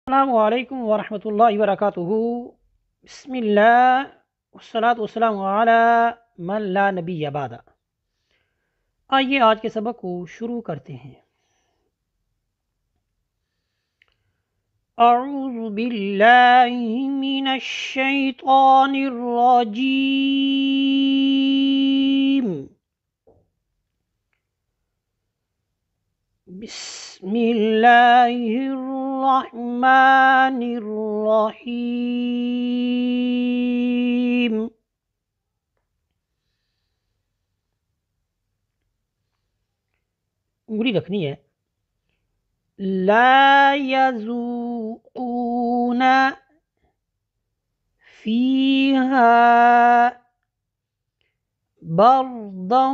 السلام علیکم ورحمۃ اللہ وبرکاتہ۔ بسم اللہ والصلاۃ والسلام علی من لا نبی بعد۔ آئیے آج کے سبق کو شروع کرتے ہیں۔ اعوذ باللہ من الشیطان الرجیم، بسم اللہ الرحمن الرحیم۔ انگلی رکھنی ہے۔ لا يذوقون فيها بردا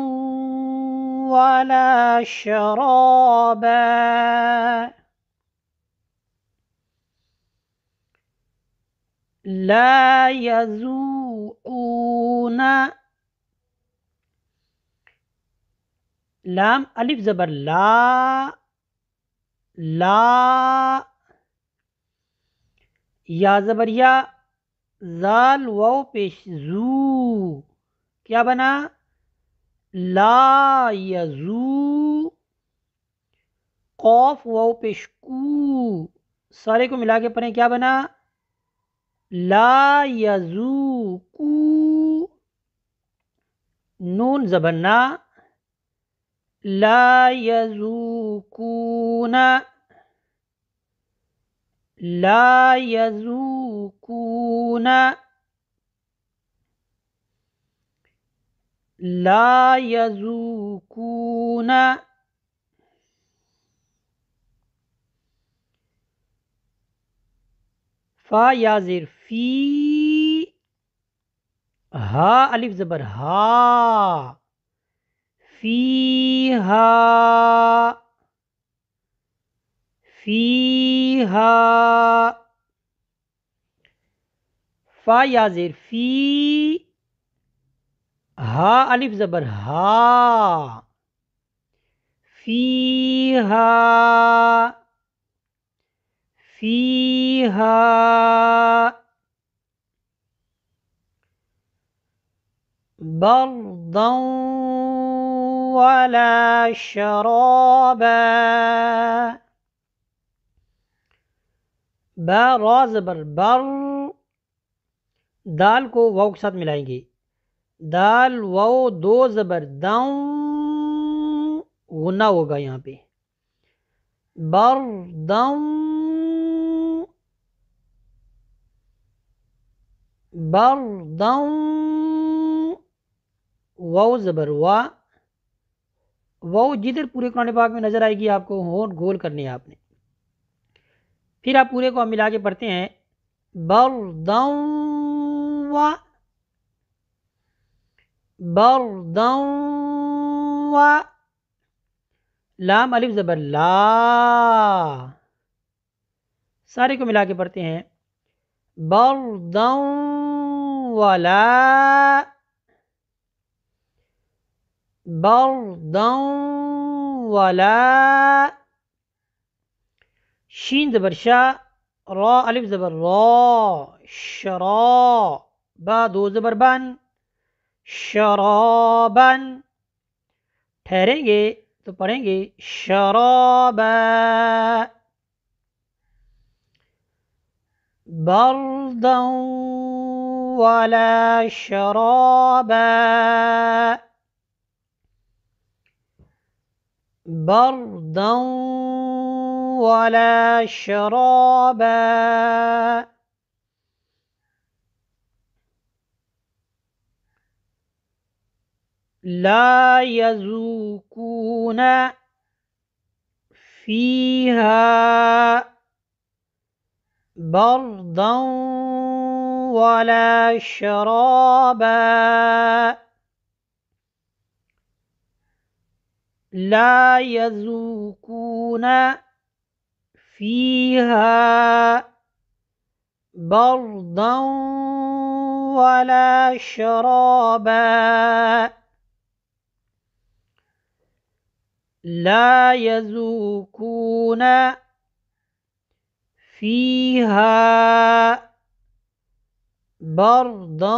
ولا شرابا، لا يذوقون، لام الف زبر لا، لا یا زبر یا، زال واو پیش زو، کیا بنا؟ لا یزو، قوف واو پیش کو، سارے کو ملا کے پڑھیں، کیا بنا؟ لا یزو کو، نون زبر نا، لا یذوقون، لا یذوقون، لا یذوقون، فا یا زیر فی، ہا الف زبر ہا، فیہا، فیہا، فا یا زیر فی، ہا الف زبر ہا، فیہا، فیہا، بردا ولا شرابا، با را زبر بر، دال کو واو کے ساتھ ملائیں گے، دال واو دو زبر داؤں، غنہ ہوگا یہاں پہ، برداؤں، برداؤں، واو زبر وا، واو جدھر پورے قرآن پاک میں نظر آئے گی آپ کو ہونٹ گول کرنے ہیں آپ نے، پھر آپ پورے کو ہم ملا کے پڑھتے ہیں، برداؤں وا، برداؤں وا، لام الف زبر لا، سارے کو ملا کے پڑھتے ہیں، برداؤں ولا، برداؤں ولا، شین زبر شا، را الف زبر را، شرا، با دو زبر بن، شرابن، ٹھہریں گے تو پڑھیں گے شرابا، بردا ولا شرابا، بردا ولا شرابا، لا يذوقون فيها بردا ولا شرابا، لا يذوقون فيها بردا ولا شرابا، لا يذوقون فيها بردا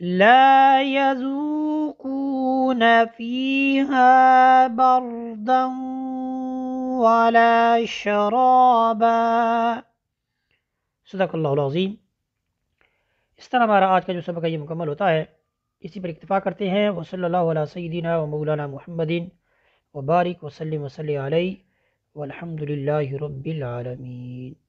لا يذوقون فيها بردا ولا شرابا. صدق اللہ العظیم. اس طرح ہمارا آج کا جو سبق ہے یہ مکمل ہوتا ہے. اسی پر اکتفا کرتے ہیں. وصلی اللہ علیہ سیدنا و مولانا محمد وبارک وسلم وصلی علیہ والحمد للہ رب العالمین.